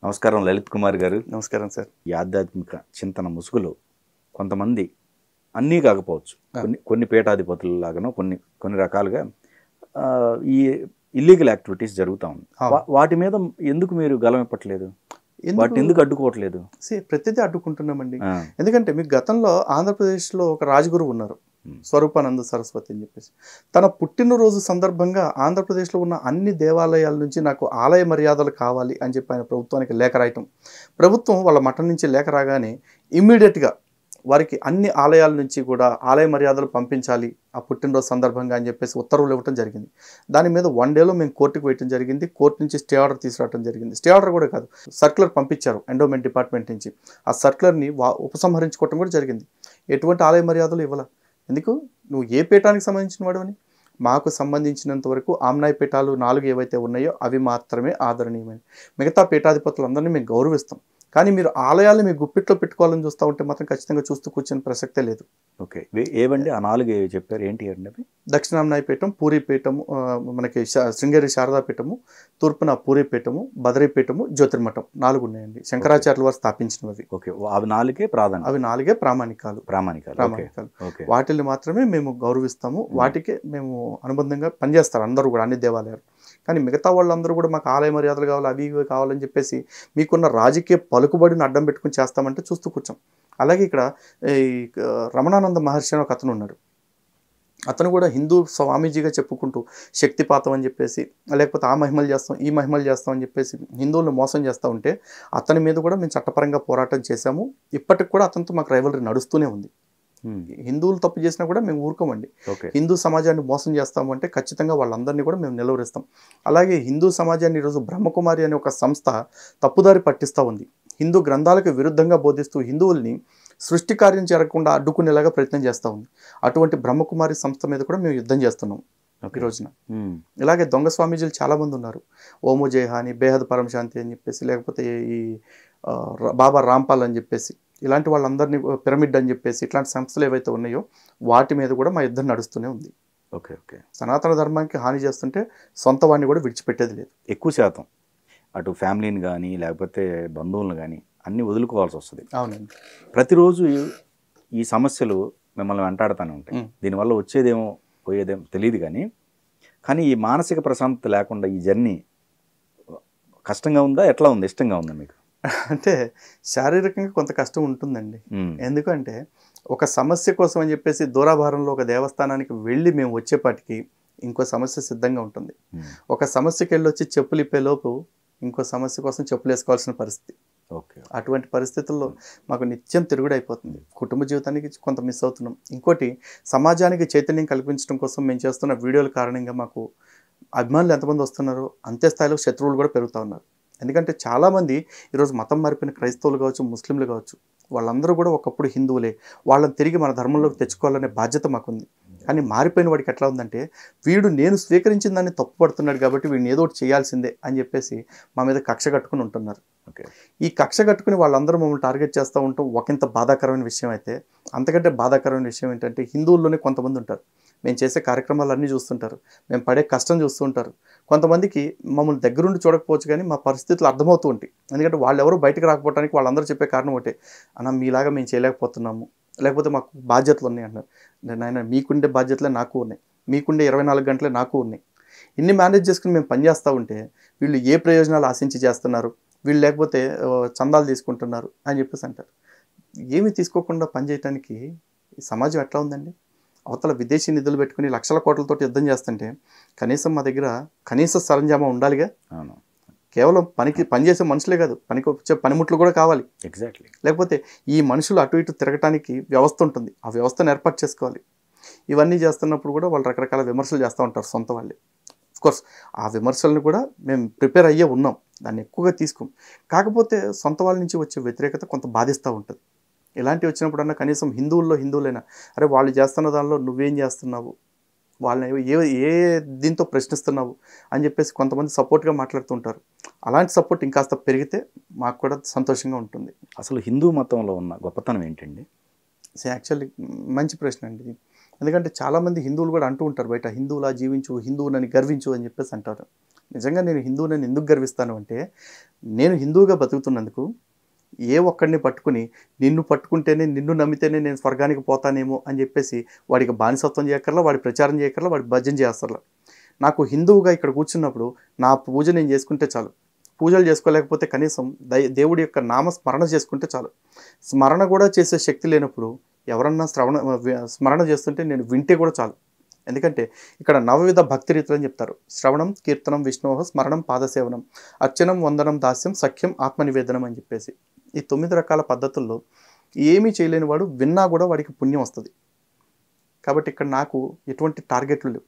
నమస్కారం లలిత్ కుమార్ గారు. నమస్కారం సార్. ఈ ఆధ్యాత్మిక చింతన ముసుగులో కొంతమంది అన్నీ కాకపోవచ్చు, కొన్ని పీఠాధిపతులలాగానో కొన్ని రకాలుగా ఈ ఇల్లీగల్ యాక్టివిటీస్ జరుగుతూ ఉంది. వాటి మీద ఎందుకు మీరు గలం ఇప్పట్లేదు? వాటిని ఎందుకు అడ్డుకోవట్లేదు? ప్రతిదీ అడ్డుకుంటున్నామండి. ఎందుకంటే మీకు గతంలో ఆంధ్రప్రదేశ్లో ఒక రాజగురువు ఉన్నారు, స్వరూపానంద సరస్వతి అని చెప్పేసి. తన పుట్టినరోజు సందర్భంగా ఆంధ్రప్రదేశ్లో ఉన్న అన్ని దేవాలయాల నుంచి నాకు ఆలయ మర్యాదలు కావాలి అని చెప్పి ఆయన ప్రభుత్వానికి లేఖ రాయటం, ప్రభుత్వం వాళ్ళ మఠం నుంచి లేఖ రాగానే ఇమ్మీడియట్గా వారికి అన్ని ఆలయాల నుంచి కూడా ఆలయ మర్యాదలు పంపించాలి ఆ పుట్టినరోజు సందర్భంగా అని చెప్పేసి ఉత్తర్వులు ఇవ్వడం జరిగింది. దాని మీద 1 డేలో మేము కోర్టుకు వేయడం జరిగింది. కోర్టు నుంచి స్టే ఆర్డర్ తీసుకురావడం జరిగింది. స్టే ఆర్డర్ కూడా కాదు, సర్క్యులర్ పంపించారు ఎండోమెంట్ డిపార్ట్మెంట్ నుంచి. ఆ సర్క్యులర్ని ఉపసంహరించుకోవడం కూడా జరిగింది. ఎటువంటి ఆలయ మర్యాదలు ఇవ్వాల. ఎందుకు? నువ్వు ఏ పీఠానికి సంబంధించిన వాడవని? మాకు సంబంధించినంత వరకు ఆమ్నాయ పీఠాలు 4 ఏవైతే ఉన్నాయో అవి మాత్రమే ఆదరణీయమైనవి. మిగతా పీఠాధిపతులందరినీ మేము గౌరవిస్తాం. కానీ మీరు ఆలయాలను మీ గుప్పిట్లో పెట్టుకోవాలని చూస్తూ ఉంటే మాత్రం ఖచ్చితంగా చూస్తూ కూర్చొని ప్రసక్తే లేదు. ఓకే, ఏవండి ఆ 4 చెప్పారు? ఏంటి అండి అవి? దక్షిణామ్నాయ పీఠం, పూరీపీఠము, మనకి శృంగేరి శారదాపీఠము, తూర్పున పూరీపీఠము, బదరీపీఠము, జ్యోతిర్మఠం 4 ఉన్నాయండి. శంకరాచార్యుల వారు స్థాపించినవి. ఓకే, అవి 4 ప్రాధాన్యం. అవి 4 ప్రామాణికాలు. వాటిని మాత్రమే మేము గౌరవిస్తాము. వాటికే మేము అనుబంధంగా పనిచేస్తారు అందరూ కూడా, అన్ని దేవాలయాలు. కానీ మిగతా వాళ్ళందరూ కూడా మాకు ఆలయ మర్యాదలు కావాలి, అవి ఇవి కావాలని చెప్పేసి మీకున్న రాజకీయ పలుకుబడిని అడ్డం పెట్టుకుని చేస్తామంటే చూస్తూ కూర్చోం. అలాగే ఇక్కడ ఈ రమణానంద మహర్షి అని ఒక అతను ఉన్నాడు. అతను కూడా హిందూ స్వామీజీగా చెప్పుకుంటూ శక్తిపాతం అని చెప్పేసి, లేకపోతే ఆ మహిమలు చేస్తాం ఈ మహిమలు చేస్తాం అని చెప్పేసి హిందువులను మోసం చేస్తూ ఉంటే అతని మీద కూడా మేము చట్టపరంగా పోరాటం చేశాము. ఇప్పటికి కూడా అతనితో మాకు రైవలరీ నడుస్తూనే ఉంది. హిందువులు తప్పు చేసినా కూడా మేము ఊరుకోమండి. హిందూ సమాజాన్ని మోసం చేస్తాము అంటే ఖచ్చితంగా వాళ్ళందరినీ కూడా మేము నిలవరిస్తాం. అలాగే హిందూ సమాజాన్ని ఈరోజు బ్రహ్మకుమారి అనే ఒక సంస్థ తప్పుదారి పట్టిస్తూ ఉంది. హిందూ గ్రంథాలకు విరుద్ధంగా బోధిస్తూ హిందువుల్ని సృష్టి కార్యం జరగకుండా అడ్డుకునేలాగా ప్రయత్నం చేస్తూ ఉంది. అటువంటి బ్రహ్మకుమారి సంస్థ మీద కూడా మేము యుద్ధం చేస్తున్నాం ఈ రోజున. ఇలాగే దొంగ స్వామీజీలు చాలామంది ఉన్నారు. ఓమో జయహాని, బేహద్ పరమశాంతి అని చెప్పేసి, లేకపోతే ఈ బాబా రాంపాల్ అని చెప్పేసి, ఇలాంటి వాళ్ళందరినీ పిరమిడ్ అని చెప్పేసి, ఇట్లాంటి సంస్థలు ఏవైతే ఉన్నాయో వాటి మీద కూడా మా యుద్ధం నడుస్తూనే ఉంది. ఓకే ఓకే, సనాతన ధర్మానికి హాని చేస్తుంటే సొంత వాడిని కూడా విడిచిపెట్టేది లేదు. ఎక్కువ శాతం అటు ఫ్యామిలీని కానీ లేకపోతే బంధువులను కానీ అన్నీ వదులుకోవాల్సి వస్తుంది. అవునండి. ప్రతిరోజు ఈ సమస్యలు మిమ్మల్ని వెంటాడుతూనే ఉంటాయి. దీనివల్ల వచ్చేదేమో పోయేదేమో తెలియదు, కానీ ఈ మానసిక ప్రశాంతత లేకుండా ఈ జర్నీ కష్టంగా ఉందా, ఎట్లా ఉంది, ఇష్టంగా ఉందా మీకు? అంటే శారీరకంగా కొంత కష్టం ఉంటుందండి. ఎందుకంటే ఒక సమస్య కోసం అని చెప్పేసి దూరాభారంలో ఒక దేవస్థానానికి వెళ్ళి మేము వచ్చేపాటికి ఇంకో సమస్య సిద్ధంగా ఉంటుంది. ఒక సమస్యకి వెళ్ళి వచ్చి చెప్పులు ఇప్పేలోపు ఇంకో సమస్య కోసం చెప్పులు వేసుకోవాల్సిన పరిస్థితి. అటువంటి పరిస్థితుల్లో మాకు నిత్యం తిరుగుడు అయిపోతుంది. కుటుంబ జీవితానికి కొంత మిస్ అవుతున్నాం. ఇంకోటి, సమాజానికి చైతన్యం కల్పించడం కోసం మేము చేస్తున్న వీడియోల కారణంగా మాకు అభిమానులు ఎంతమంది వస్తున్నారో అంతే స్థాయిలో శత్రువులు కూడా పెరుగుతూ ఉన్నారు. ఎందుకంటే చాలామంది ఈరోజు మతం మారిపోయిన క్రైస్తవులు కావచ్చు, ముస్లింలు కావచ్చు, వాళ్ళందరూ కూడా ఒకప్పుడు హిందువులే. వాళ్ళని తిరిగి మన ధర్మంలోకి తెచ్చుకోవాలనే బాధ్యత మాకుంది. కానీ మారిపోయిన వాడికి ఎట్లా ఉందంటే, వీడు నేను స్వీకరించిన దాన్ని తప్పు పడుతున్నాడు కాబట్టి వీడిని ఏదో ఒకటి చేయాల్సిందే అని చెప్పేసి మా మీద కక్ష కట్టుకుని ఉంటున్నారు. ఈ కక్ష కట్టుకుని వాళ్ళందరూ మమ్మల్ని టార్గెట్ చేస్తూ ఉంటాం. ఒకంత బాధాకరమైన విషయం అయితే, అంతకంటే బాధాకరమైన విషయం ఏంటంటే, హిందువుల్లోనే కొంతమంది ఉంటారు, మేము చేసే కార్యక్రమాలన్నీ చూస్తుంటారు, మేము పడే కష్టం చూస్తూ ఉంటారు. కొంతమందికి మమ్మల్ని దగ్గరుండి చూడకపోవచ్చు, కానీ మా పరిస్థితులు అర్థమవుతూ ఉంటాయి. ఎందుకంటే వాళ్ళు ఎవరు బయటకు రాకపోవడానికి వాళ్ళందరూ చెప్పే కారణం ఒకటే, అన్న మీలాగా మేము చేయలేకపోతున్నాము, లేకపోతే మాకు బాధ్యతలు ఉన్నాయి అంటున్నారు. నాయన, మీకుండే బాధ్యతలే నాకు ఉన్నాయి, మీకుండే 24 గంటలే నాకు ఉన్నాయి. ఇన్ని మేనేజ్ చేసుకుని మేము పనిచేస్తూ ఉంటే వీళ్ళు ఏ ప్రయోజనాలు ఆశించి చేస్తున్నారు, వీళ్ళు లేకపోతే చందాలు తీసుకుంటున్నారు అని చెప్పేసి అంటారు. ఏమి తీసుకోకుండా పనిచేయటానికి ఈ సమాజం ఎట్లా ఉందండి? అవతల విదేశీ నిధులు పెట్టుకుని లక్షల కోట్లతో యుద్ధం చేస్తుంటే కనీసం మా దగ్గర కనీస సరంజామా ఉండాలిగా. కేవలం పనిచేసే మనుషులే కాదు, పనికి వచ్చే పనిముట్లు కూడా కావాలి. ఎగ్జాక్ట్లీ. లేకపోతే ఈ మనుషులు అటు ఇటు తిరగటానికి వ్యవస్థ ఉంటుంది, ఆ వ్యవస్థను ఏర్పాటు చేసుకోవాలి. ఇవన్నీ చేస్తున్నప్పుడు కూడా వాళ్ళు రకరకాల విమర్శలు చేస్తూ ఉంటారు సొంత వాళ్ళే. అఫ్కోర్స్ ఆ విమర్శలను కూడా మేము ప్రిపేర్ అయ్యే ఉన్నాం, దాన్ని ఎక్కువగా తీసుకోం. కాకపోతే సొంత వాళ్ళ నుంచి వచ్చే వ్యతిరేకత కొంత బాధిస్తూ ఉంటుంది. ఇలాంటివి వచ్చినప్పుడన్నా కనీసం హిందువులైనా, అరే వాళ్ళు చేస్తున్న దానిలో నువ్వేం చేస్తున్నావు, వాళ్ళని ఏ దీంతో ప్రశ్నిస్తున్నావు అని చెప్పేసి కొంతమంది సపోర్ట్గా మాట్లాడుతుంటారు. అలాంటి సపోర్ట్ ఇంకాస్త పెరిగితే మాకు కూడా సంతోషంగా ఉంటుంది. అసలు హిందూ మతంలో ఉన్న గొప్పతనం ఏంటండి? యాక్చువల్లీ మంచి ప్రశ్న అండి. ఎందుకంటే చాలామంది హిందువులు కూడా అంటూ ఉంటారు బయట, హిందువులా జీవించు, హిందువులని గర్వించు అని చెప్పేసి అంటారు. నిజంగా నేను హిందువుని ఎందుకు గర్విస్తాను అంటే, నేను హిందువుగా బతుకుతున్నందుకు ఏ ఒక్కడిని పట్టుకుని నిన్ను పట్టుకుంటేనే, నిన్ను నమ్మితేనే నేను స్వర్గానికి పోతానేమో అని చెప్పేసి వాడికి బానిసత్వం చేయక్కర్లా, వాడి ప్రచారం చేయక్కర్లా, వాడి భజన చేస్తారా. నాకు హిందువుగా ఇక్కడ కూర్చున్నప్పుడు నా పూజ నేను చేసుకుంటే చాలు. పూజలు చేసుకోలేకపోతే కనీసం దేవుడి యొక్క నామ స్మరణ చేసుకుంటే చాలు. స్మరణ కూడా చేసే శక్తి లేనప్పుడు ఎవరన్నా స్మరణ చేస్తుంటే నేను వింటే కూడా చాలు. ఎందుకంటే ఇక్కడ నవవిధ భక్తి రీతులు అని చెప్తారు. శ్రవణం, కీర్తనం, విష్ణోహ స్మరణం, పాదసేవనం, అర్చనం, వందనం, దాస్యం, సఖ్యం, ఆత్మనివేదనం అని చెప్పేసి ఈ 9 రకాల పద్ధతుల్లో ఏమీ చేయలేని వాడు విన్నా కూడా వాడికి పుణ్యం వస్తుంది. కాబట్టి ఇక్కడ నాకు ఎటువంటి టార్గెట్లు లేవు.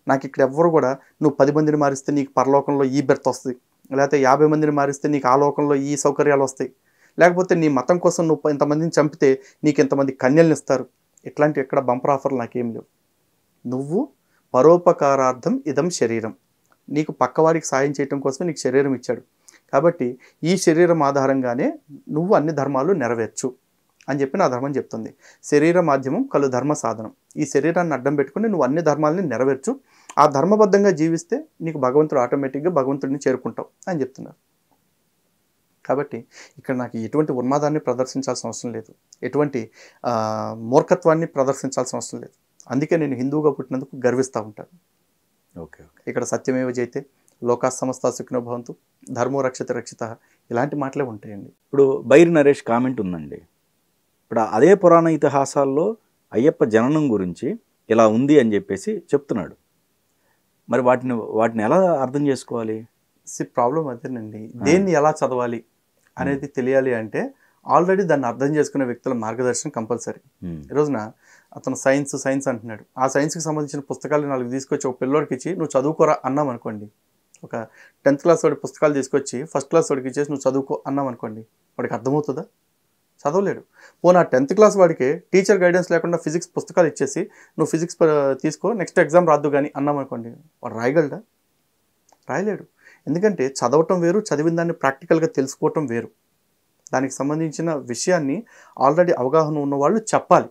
నాకు ఇక్కడ ఎవ్వరు కూడా నువ్వు 10 మందిని మారిస్తే నీకు పరలోకంలో ఈ బెర్త్ వస్తుంది, లేకపోతే 50 మందిని మారిస్తే నీకు ఆ లోకంలో ఈ సౌకర్యాలు వస్తాయి, లేకపోతే నీ మతం కోసం నువ్వు ఇంతమందిని చంపితే నీకు ఇంతమంది కన్యల్ని ఇస్తారు, ఇట్లాంటి ఎక్కడ బంపర్ ఆఫర్లు నాకేం లేవు. నువ్వు పరోపకారార్థం ఇదం శరీరం, నీకు పక్కవాడికి సాయం చేయటం కోసమే నీకు శరీరం ఇచ్చాడు. కాబట్టి ఈ శరీరం ఆధారంగానే నువ్వు అన్ని ధర్మాలు నెరవేర్చు అని చెప్పి నా ధర్మం చెప్తుంది. శరీర మాధ్యమం కలు ధర్మ సాధనం. ఈ శరీరాన్ని అడ్డం పెట్టుకుని నువ్వు అన్ని ధర్మాలని నెరవేర్చు, ఆ ధర్మబద్ధంగా జీవిస్తే నీకు భగవంతుడు ఆటోమేటిక్గా భగవంతుడిని చేరుకుంటావు అని చెప్తున్నారు. కాబట్టి ఇక్కడ నాకు ఎటువంటి ఉన్మాదాన్ని ప్రదర్శించాల్సిన అవసరం లేదు, ఎటువంటి మూర్ఖత్వాన్ని ప్రదర్శించాల్సిన అవసరం లేదు. అందుకే నేను హిందువుగా పుట్టినందుకు గర్విస్తూ ఉంటాను. Okay okay. ఇక్కడ సత్యమేవ జయతే, లోకా సమస్త సుఖినో భవంతు, ధర్మో రక్షిత రక్షిత, ఇలాంటి మాటలే ఉంటాయండి. ఇప్పుడు బైరి నరేష్ కామెంట్ ఉందండి. ఇప్పుడు అదే పురాణ ఇతిహాసాల్లో అయ్యప్ప జననం గురించి ఇలా ఉంది అని చెప్పేసి చెప్తున్నాడు. మరి వాటిని ఎలా అర్థం చేసుకోవాలి? ప్రాబ్లం అదేనండి. దేన్ని ఎలా చదవాలి అనేది తెలియాలి అంటే ఆల్రెడీ దాన్ని అర్థం చేసుకునే వ్యక్తుల మార్గదర్శనం కంపల్సరీ. ఈ రోజున అతను సైన్స్ అంటున్నాడు. ఆ సైన్స్కి సంబంధించిన పుస్తకాలు 4 తీసుకొచ్చి ఒక పిల్లోడికి ఇచ్చి నువ్వు చదువుకోరా అన్నాం అనుకోండి, ఒక 10th క్లాస్ వాడి పుస్తకాలు తీసుకొచ్చి 1st క్లాస్ వాడికి ఇచ్చేసి నువ్వు చదువుకో అన్నాం అనుకోండి, వాడికి అర్థమవుతుందా? చదవలేడు. పోనీ ఆ 10th క్లాస్ వాడికి టీచర్ గైడెన్స్ లేకుండా ఫిజిక్స్ పుస్తకాలు ఇచ్చేసి నువ్వు ఫిజిక్స్ తీసుకో, నెక్స్ట్ ఎగ్జామ్ రాద్దు కానీ అన్నాం అనుకోండి, వాడు రాయగలడా? రాయలేడు. ఎందుకంటే చదవటం వేరు, చదివిన దాన్ని ప్రాక్టికల్గా తెలుసుకోవటం వేరు. దానికి సంబంధించిన విషయాన్ని ఆల్రెడీ అవగాహన ఉన్నవాళ్ళు చెప్పాలి,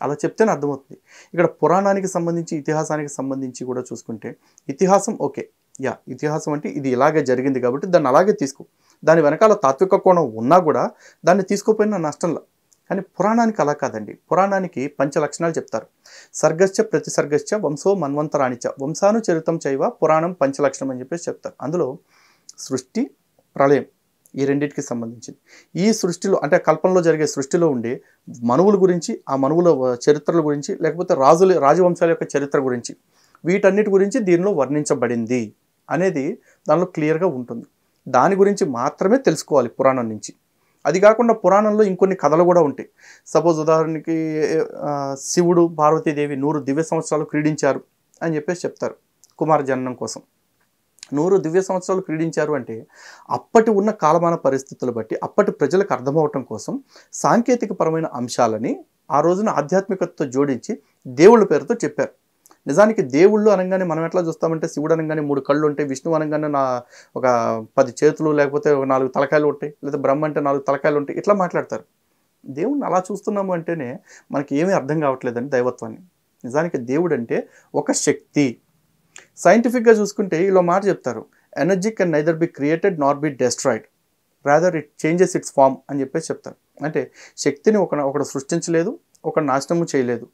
అలా చెప్తేనే అర్థమవుతుంది. ఇక్కడ పురాణానికి సంబంధించి, ఇతిహాసానికి సంబంధించి కూడా చూసుకుంటే ఇతిహాసం ఓకే, ఇతిహాసం అంటే ఇది ఇలాగే జరిగింది కాబట్టి దాన్ని అలాగే తీసుకో, దాని వెనకాల తాత్విక కోణం ఉన్నా కూడా దాన్ని తీసుకోపోయినా నష్టంలా. కానీ పురాణానికి అలా కాదండి. పురాణానికి 5 లక్షణాలు చెప్తారు. సర్గశ్చ ప్రతిసర్గశ్చ వంశో మన్వంతరాణిచ వంశానుచరితం చైవ పురాణం 5 లక్షణం అని చెప్పేసి చెప్తారు. అందులో సృష్టి, ప్రళయం ఈ రెండింటికి సంబంధించింది. ఈ సృష్టిలో అంటే కల్పనలో జరిగే సృష్టిలో ఉండే మనువుల గురించి, ఆ మనువుల చరిత్రల గురించి, లేకపోతే రాజవంశాల యొక్క చరిత్ర గురించి, వీటన్నిటి గురించి దీనిలో వర్ణించబడింది అనేది దానిలో క్లియర్గా ఉంటుంది. దాని గురించి మాత్రమే తెలుసుకోవాలి పురాణం నుంచి. అది కాకుండా పురాణంలో ఇంకొన్ని కథలు కూడా ఉంటాయి. సపోజ్ ఉదాహరణకి శివుడు పార్వతీదేవి 100 దివ్య సంవత్సరాలు క్రీడించారు అని చెప్పేసి చెప్తారు కుమార జననం కోసం. 100 దివ్య సంవత్సరాలు క్రీడించారు అంటే అప్పటి ఉన్న కాలమాన పరిస్థితులు బట్టి అప్పటి ప్రజలకు అర్థమవటం కోసం సాంకేతికపరమైన అంశాలని ఆ రోజున ఆధ్యాత్మికతతో జోడించి దేవుళ్ళ పేరుతో చెప్పారు. నిజానికి దేవుళ్ళు అనగానే మనం ఎట్లా చూస్తామంటే శివుడు అనగానే 3 కళ్ళు ఉంటాయి, విష్ణువు అనగానే ఒక 10 చేతులు లేకపోతే 4 తలకాయలు ఉంటాయి, లేదా బ్రహ్మ అంటే 4 తలకాయలు ఉంటాయి, ఇట్లా మాట్లాడతారు. దేవుణ్ణి అలా చూస్తున్నాము అంటేనే మనకి ఏమీ అర్థం కావట్లేదండి దైవత్వాన్ని. నిజానికి దేవుడు అంటే ఒక శక్తి. సైంటిఫిక్గా చూసుకుంటే ఇలా మాట చెప్తారు, energy can neither be created nor be destroyed, rather it changes its form అని చెప్పేసి చెప్తారు. అంటే శక్తిని ఒకడు సృష్టించలేదు, ఒక నాశనము చేయలేదు.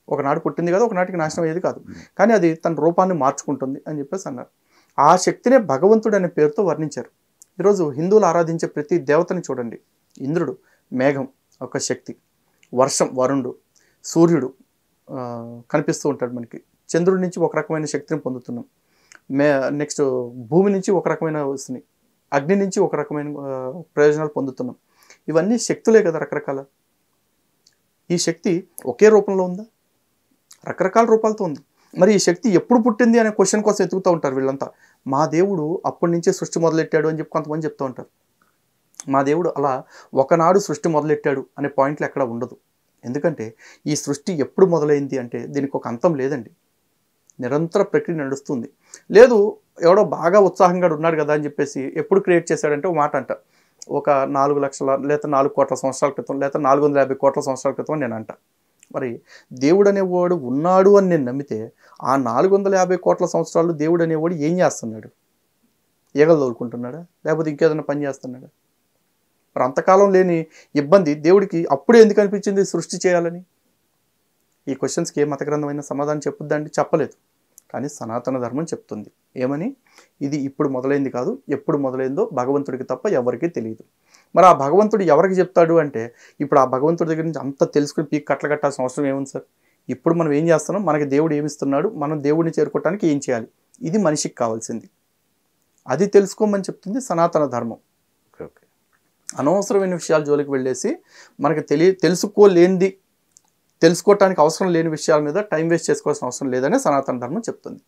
ఒకనాడు పుట్టింది కదా, ఒకనాటికి నాశనం అయ్యేది కాదు, కానీ అది తన రూపాన్ని మార్చుకుంటుంది అని చెప్పేసి అన్నారు. ఆ శక్తినే భగవంతుడు అనే పేరుతో వర్ణించారు. ఈరోజు హిందువులు ఆరాధించే ప్రతి దేవతని చూడండి. ఇంద్రుడు మేఘం ఒక శక్తి, వర్షం వరుణుడు, సూర్యుడు కనిపిస్తూ ఉంటాడు మనకి, చంద్రుడి నుంచి ఒక రకమైన శక్తిని పొందుతున్నాం, నెక్స్ట్ భూమి నుంచి ఒక రకమైన వస్తున్నాయి, అగ్ని నుంచి ఒక రకమైన ప్రయోజనాలు పొందుతున్నాం. ఇవన్నీ శక్తులే కదా రకరకాల. ఈ శక్తి ఒకే రూపంలో ఉందా? రకరకాల రూపాలతో ఉంది. మరి ఈ శక్తి ఎప్పుడు పుట్టింది అనే క్వశ్చన్ కోసం ఎతుకుతూ ఉంటారు వీళ్ళంతా. మా దేవుడు అప్పటి నుంచే సృష్టి మొదలెట్టాడు అని చెప్పి కొంతమంది చెప్తూ ఉంటారు. మా దేవుడు అలా ఒకనాడు సృష్టి మొదలెట్టాడు అనే పాయింట్లు ఎక్కడ ఉండదు. ఎందుకంటే ఈ సృష్టి ఎప్పుడు మొదలైంది అంటే దీనికి ఒక అంతం లేదండి, నిరంతర ప్రక్రియ నడుస్తుంది. లేదు ఎవడో బాగా ఉత్సాహంగా ఉన్నాడు కదా అని చెప్పేసి ఎప్పుడు క్రియేట్ చేశాడంటే ఒక మాట అంట, ఒక 4 లక్షల లేదా 4 కోట్ల సంవత్సరాల క్రితం లేదా 450 కోట్ల సంవత్సరాల క్రితం నేను అంట. మరి దేవుడు అనేవాడు ఉన్నాడు అని నేను నమ్మితే ఆ 450 కోట్ల సంవత్సరాలు దేవుడు అనేవాడు ఏం చేస్తున్నాడు? ఈగలు తోలుకుంటున్నాడా, లేకపోతే ఇంకేదైనా పని చేస్తున్నాడా? మరి అంతకాలం లేని ఇబ్బంది దేవుడికి అప్పుడే ఎందుకు అనిపించింది సృష్టి చేయాలని? ఈ క్వశ్చన్స్కి ఏ మత గ్రంథమైన సమాధానం చెప్పుద్దండి? చెప్పలేదు. కానీ సనాతన ధర్మం చెప్తుంది ఏమని? ఇది ఇప్పుడు మొదలైంది కాదు, ఎప్పుడు మొదలైందో భగవంతుడికి తప్ప ఎవరికీ తెలియదు. మరి ఆ భగవంతుడు ఎవరికి చెప్తాడు అంటే, ఇప్పుడు ఆ భగవంతుడి దగ్గర నుంచి అంత తెలుసుకుని పీక్ కట్టలు కట్టాల్సిన అవసరం ఏముంది సార్? ఇప్పుడు మనం ఏం చేస్తున్నాం, మనకి దేవుడు ఏమిస్తున్నాడు, మనం దేవుడిని చేరుకోవటానికి ఏం చేయాలి, ఇది మనిషికి కావాల్సింది. అది తెలుసుకోమని చెప్తుంది సనాతన ధర్మం. అనవసరమైన విషయాల జోలికి వెళ్ళేసి మనకి తెలుసుకోలేనిది, తెలుసుకోవటానికి అవసరం లేని విషయాల మీద టైం వేస్ట్ చేసుకోవాల్సిన అవసరం లేదని సనాతన ధర్మం చెప్తుంది.